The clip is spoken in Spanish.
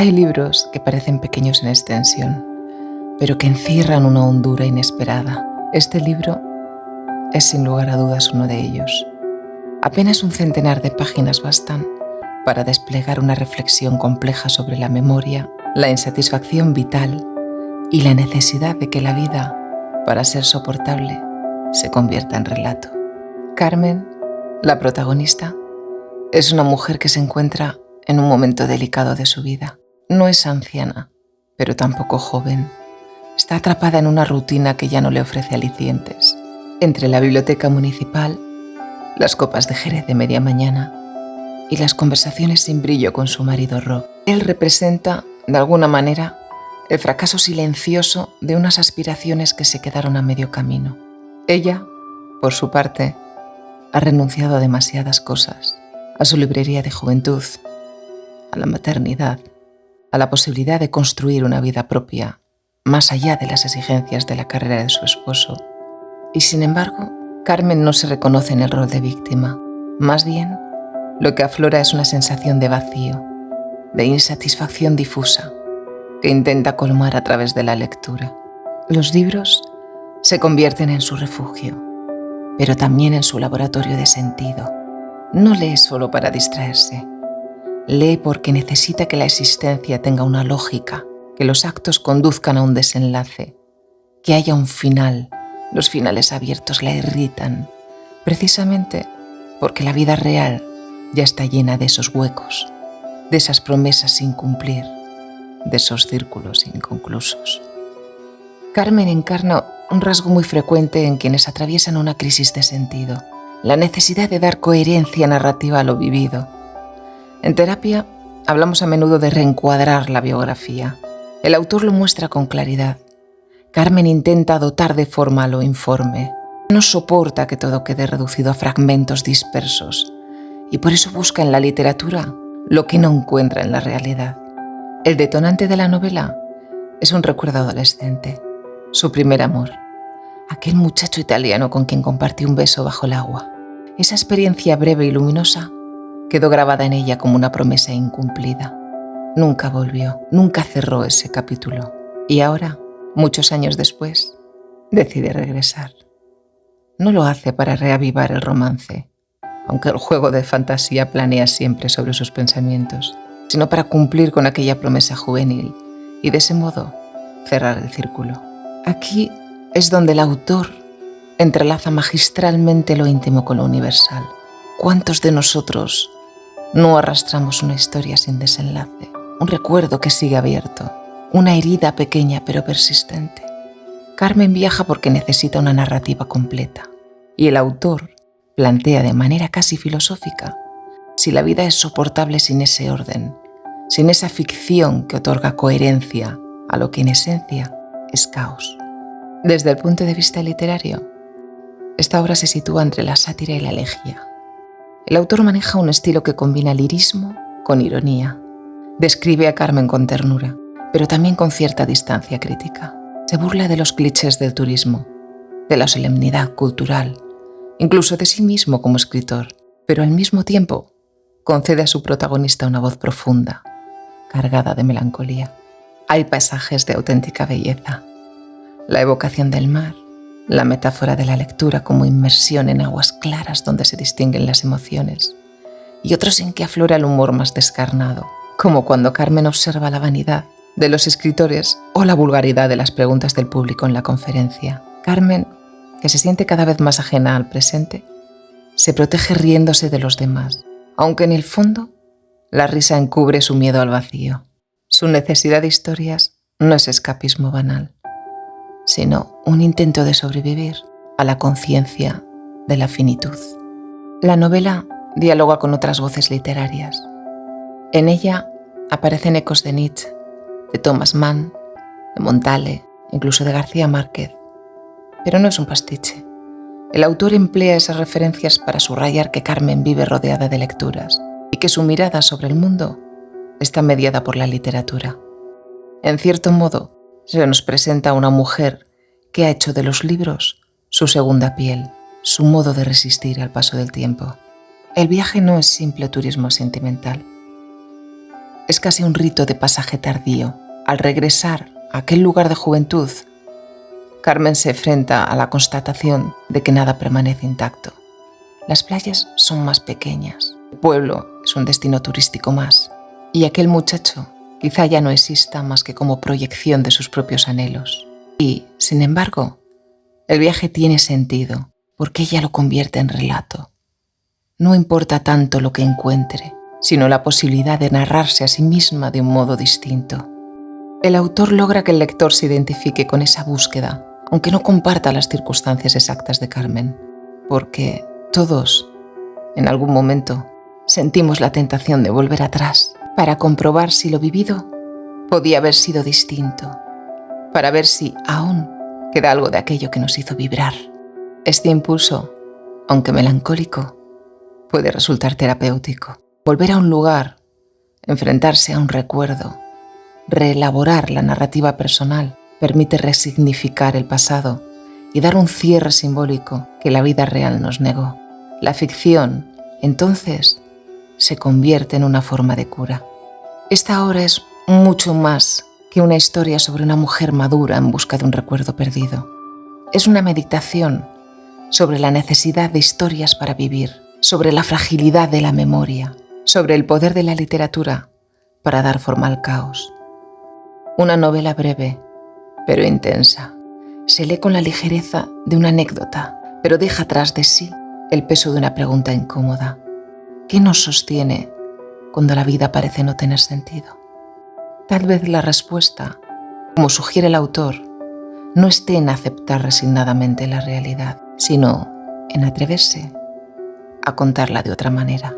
Hay libros que parecen pequeños en extensión, pero que encierran una hondura inesperada. Este libro es sin lugar a dudas uno de ellos. Apenas un centenar de páginas bastan para desplegar una reflexión compleja sobre la memoria, la insatisfacción vital y la necesidad de que la vida, para ser soportable, se convierta en relato. Carmen, la protagonista, es una mujer que se encuentra en un momento delicado de su vida. No es anciana, pero tampoco joven. Está atrapada en una rutina que ya no le ofrece alicientes. Entre la biblioteca municipal, las copas de Jerez de media mañana y las conversaciones sin brillo con su marido Rob. Él representa, de alguna manera, el fracaso silencioso de unas aspiraciones que se quedaron a medio camino. Ella, por su parte, ha renunciado a demasiadas cosas. A su librería de juventud, a la maternidad, a la posibilidad de construir una vida propia, más allá de las exigencias de la carrera de su esposo. Y sin embargo, Carmen no se reconoce en el rol de víctima. Más bien, lo que aflora es una sensación de vacío, de insatisfacción difusa, que intenta colmar a través de la lectura. Los libros se convierten en su refugio, pero también en su laboratorio de sentido. No lee solo para distraerse. Lee porque necesita que la existencia tenga una lógica, que los actos conduzcan a un desenlace, que haya un final. Los finales abiertos la irritan, precisamente porque la vida real ya está llena de esos huecos, de esas promesas sin cumplir, de esos círculos inconclusos. Carmen encarna un rasgo muy frecuente en quienes atraviesan una crisis de sentido, la necesidad de dar coherencia narrativa a lo vivido. En terapia hablamos a menudo de reencuadrar la biografía. El autor lo muestra con claridad. Carmen intenta dotar de forma a lo informe. No soporta que todo quede reducido a fragmentos dispersos y por eso busca en la literatura lo que no encuentra en la realidad. El detonante de la novela es un recuerdo adolescente, su primer amor, aquel muchacho italiano con quien compartió un beso bajo el agua. Esa experiencia breve y luminosa quedó grabada en ella como una promesa incumplida. Nunca volvió, nunca cerró ese capítulo. Y ahora, muchos años después, decide regresar. No lo hace para reavivar el romance, aunque el juego de fantasía planea siempre sobre sus pensamientos, sino para cumplir con aquella promesa juvenil y de ese modo cerrar el círculo. Aquí es donde el autor entrelaza magistralmente lo íntimo con lo universal. ¿Cuántos de nosotros no arrastramos una historia sin desenlace? Un recuerdo que sigue abierto, una herida pequeña pero persistente. Carmen viaja porque necesita una narrativa completa y el autor plantea de manera casi filosófica si la vida es soportable sin ese orden, sin esa ficción que otorga coherencia a lo que en esencia es caos. Desde el punto de vista literario, esta obra se sitúa entre la sátira y la elegía. El autor maneja un estilo que combina lirismo con ironía. Describe a Carmen con ternura, pero también con cierta distancia crítica. Se burla de los clichés del turismo, de la solemnidad cultural, incluso de sí mismo como escritor, pero al mismo tiempo concede a su protagonista una voz profunda, cargada de melancolía. Hay pasajes de auténtica belleza. La evocación del mar, la metáfora de la lectura como inmersión en aguas claras donde se distinguen las emociones, y otros en que aflora el humor más descarnado, como cuando Carmen observa la vanidad de los escritores o la vulgaridad de las preguntas del público en la conferencia. Carmen, que se siente cada vez más ajena al presente, se protege riéndose de los demás, aunque en el fondo la risa encubre su miedo al vacío. Su necesidad de historias no es escapismo banal, sino un intento de sobrevivir a la conciencia de la finitud. La novela dialoga con otras voces literarias. En ella aparecen ecos de Nietzsche, de Thomas Mann, de Montale, incluso de García Márquez. Pero no es un pastiche. El autor emplea esas referencias para subrayar que Carmen vive rodeada de lecturas y que su mirada sobre el mundo está mediada por la literatura. En cierto modo, se nos presenta a una mujer que ha hecho de los libros su segunda piel, su modo de resistir al paso del tiempo. El viaje no es simple turismo sentimental. es casi un rito de pasaje tardío. Al regresar a aquel lugar de juventud, Carmen se enfrenta a la constatación de que nada permanece intacto. Las playas son más pequeñas, el pueblo es un destino turístico más, y aquel muchacho quizá ya no exista más que como proyección de sus propios anhelos. Y, sin embargo, el viaje tiene sentido porque ella lo convierte en relato. No importa tanto lo que encuentre, sino la posibilidad de narrarse a sí misma de un modo distinto. El autor logra que el lector se identifique con esa búsqueda, aunque no comparta las circunstancias exactas de Carmen, porque todos, en algún momento, sentimos la tentación de volver atrás para comprobar si lo vivido podía haber sido distinto, para ver si aún queda algo de aquello que nos hizo vibrar. Este impulso, aunque melancólico, puede resultar terapéutico. Volver a un lugar, enfrentarse a un recuerdo, reelaborar la narrativa personal, permite resignificar el pasado y dar un cierre simbólico que la vida real nos negó. La ficción, entonces, se convierte en una forma de cura. Esta obra es mucho más que una historia sobre una mujer madura en busca de un recuerdo perdido. Es una meditación sobre la necesidad de historias para vivir, sobre la fragilidad de la memoria, sobre el poder de la literatura para dar forma al caos. Una novela breve, pero intensa. Se lee con la ligereza de una anécdota, pero deja tras de sí el peso de una pregunta incómoda. ¿Qué nos sostiene cuando la vida parece no tener sentido? Tal vez la respuesta, como sugiere el autor, no esté en aceptar resignadamente la realidad, sino en atreverse a contarla de otra manera.